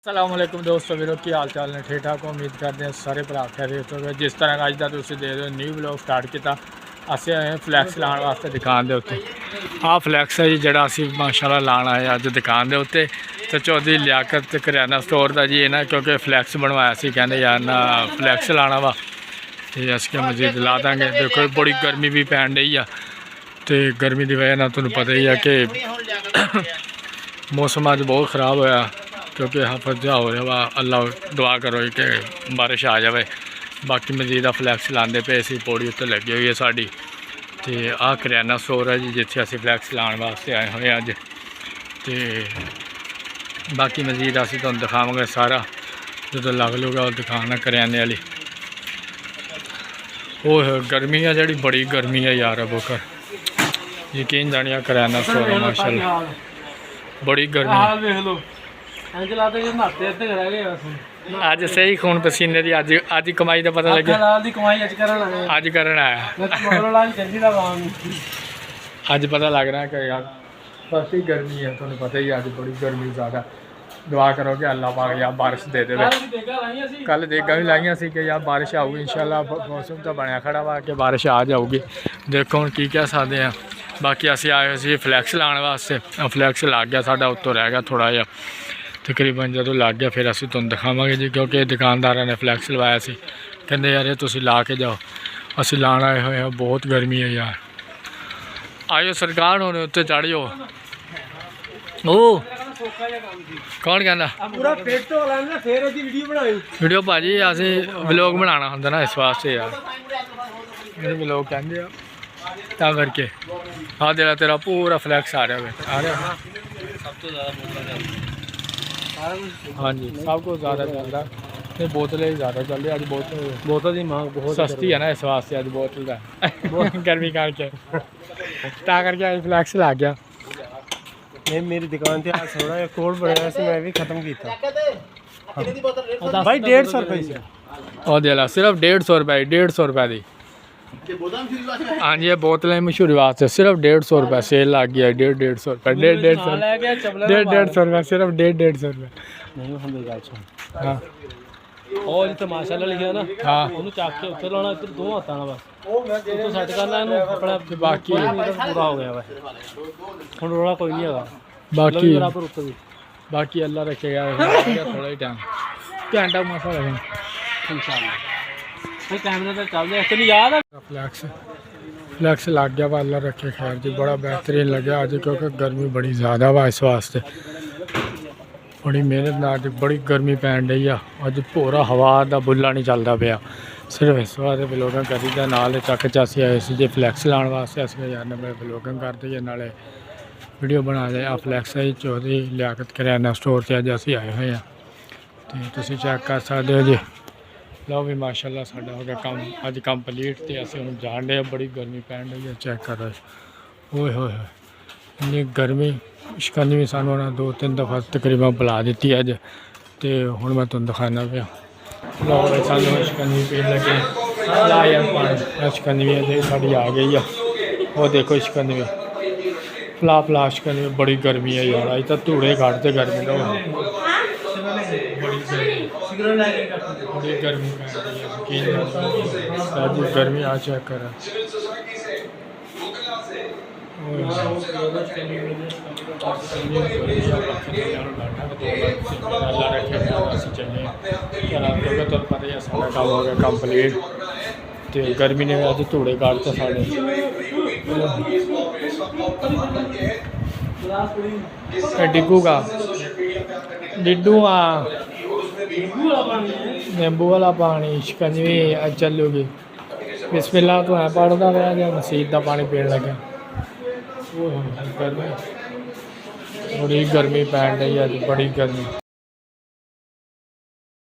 अस्सलामुअलैकुम दोस्तों वीरों की हाल चाल ने ठीक ठाक उम्मीद करते हैं सारे भरा खैरियत होवे। जिस तरह अज का तुम दे रहे हो न्यू ब्लॉग स्टार्ट किया असें आए फ्लैक्स लाने वास्ते दुकान के उत्ते आ फ्लैक्स है जी जरा असी माशाल्लाह लाना है अज दुकान के उत्ते तो चौधरी लियाकत करियाना स्टोर का जी है ना क्योंकि फ्लैक्स बनवाया सी कहते यार ना फ्लैक्स लाना वा तो अस क्या मजीद ला देंगे। देखो बड़ी गर्मी भी पैन रही है तो गर्मी की वजह तुम्हें पता ही है कि मौसम अज बहुत ख़राब होया क्योंकि हफजा हो रहा वा। अल्लाह दुआ करो कि बारिश आ जाए। बाकी मजीद फ्लैक्स लाते पे सी पौड़ी उत्ते लगी हुई है साड़ी तो आ करियाना स्टोर है जी जिथे असी फ्लैक्स लाने वास्ते आए हुए अज तो बाकी मजीद असी तुहानू दिखावांगे सारा जो लग लूगा दुकान है करियाने वाली। ओह गर्मी है जी बड़ी गर्मी है यार बुकर यकीन जानिया करियाना स्टोर है माशाल्लाह बड़ी गर्मी अज सही खून पसीने की अज कमाई का पता लगे अज करना है अज पता लग रहा है कि यार बस ही गर्मी है तुम्हें पता ही अज बड़ी गर्मी ज़्यादा। दुआ करो कि अल्लाह पाक यार बारिश दे दे। कल देगा भी लाइया सी कि यार बारिश आऊगी इंशाल्लाह मौसम तो बनया खड़ा वा कि बारिश आ जाऊगी। देखो हम की कह सकते हैं। बाकी असी आए सी फ्लैक्स लाने वास्ते फ्लैक्स लग गया साडा उत्तों रह गया थोड़ा जिहा तकरीबन जो लग गया फिर असी तुहानू दिखावांगे जी क्योंकि दुकानदार ने फ्लैक्स लवाया सी कहते यार ये तुसीं ला के जाओ असी लाण आए हुए हैं। बहुत गर्मी है यार आयो सरकार होने उत्ते चढ़ जाओ। ओ कौन कहना वीडियो भाजी असी व्लॉग बनाना होंदा ना इस वास्ते यार व्लॉग कहते ता करके हाँ तेरा तेरा पूरा फ्लैक्स आ रहा हाँ जी सब कुछ ज़्यादा चल रहा है बोतलें ज़्यादा चल रही अज बोतल की मांग बहुत सस्ती है ना इस वास्ते अज बोतल का गर्मी करके ता करके अज फ्लैक्स लग गया। नहीं मेरी दुकान से आज थोड़ा कोड बनाया से मैं भी खत्म किया भाई 150 रुपये से और दे ला सिर्फ 150 रुपये 150 रुपये की हाँ जी ये बोतलें मशहूरी वास्ते सिर्फ 150 रुपये सेल लग गया 150 रुपये 150 रुपये सिर्फ 150 रुपये हाँ और जिथे माशाल्लाह लिखा ना हाँ ਉਹਨੂੰ ਚੱਕ ਕੇ ਉੱਤੇ ਲਾਉਣਾ ਇੱਧਰ ਦੋ ਹੱਥਾਂ ਨਾਲ ਬਸ ਉਹ ਸੈੱਟ ਕਰਨਾ ਇਹਨੂੰ ਆਪਣਾ ਬਾਕੀ ਪੂਰਾ ਹੋ ਗਿਆ ਵਾ ਹੁਣ ਰੋਲਾ ਕੋਈ ਨਹੀਂ ਹੈਗਾ बाकी ਬਰਾਬਰ ਉੱਤੇ ਦੀ बाकी अल्लाह रखेगा थोड़ा ही टाइम घंटा मसा लगे इंशाल्लाह भाई कैमरे पे चल दे तैਨੂੰ याद है फ्लैक्स लग गया वा अल्लाह रखे खैर जी बड़ा बेहतरीन लगे अज क्योंकि गर्मी बड़ी ज़्यादा वा इस वास्ते बड़ी मेहनत ना अज बड़ी गर्मी पैन रही है अज पूरा हवा का बुला नहीं चलता पाया सिर्फ इस वास्ते ब्लॉगिंग करी दा नाल चक चासी आए सी जे फ्लैक्स लाने वास्ते अस यार मैं ब्लॉगिंग करते हैं नाले वीडियो बना दे आ फ्लैक्स है चौधरी लियाकत करियाना स्टोर से अज असी आए हुए हैं तो तुम चेक कर सकते हो जी। लो भी माशाल्लाह साडा हो गया काम अज कंप्लीट तो असं हम जान रहे बड़ी गर्मी पैन रही है चेक कर रहे होए होए इन्नी गर्मी शिकंजी भी सानू ना 2-3 दफ़ा तकरीबन बुला दी अज तो हुण मैं तुहानू दिखाना पिया। लो भाई सानू शिकंजी पीन लगे ला यार पानी शिकंजी साड़ी आ गई है वो देखो शिकंजी फला फला शिकंजी बड़ी गर्मी है यार अज तो धूड़े काटते गर्मी लो बड़ी गर्मी गर्मी आ चेक कर तो पता ही सारा काम हो गया कंप्लीट तो गर्मी ने अज धूड़े काटते साढ़े डिगूगा डिडू नींबू वाला पानी शिकंजवी चलूगी बिस्मिल्लाह तो है पढ़ता रहा या मसीद का पानी पीन लगे बड़ी गर्मी पैन रही है बड़ी गर्मी।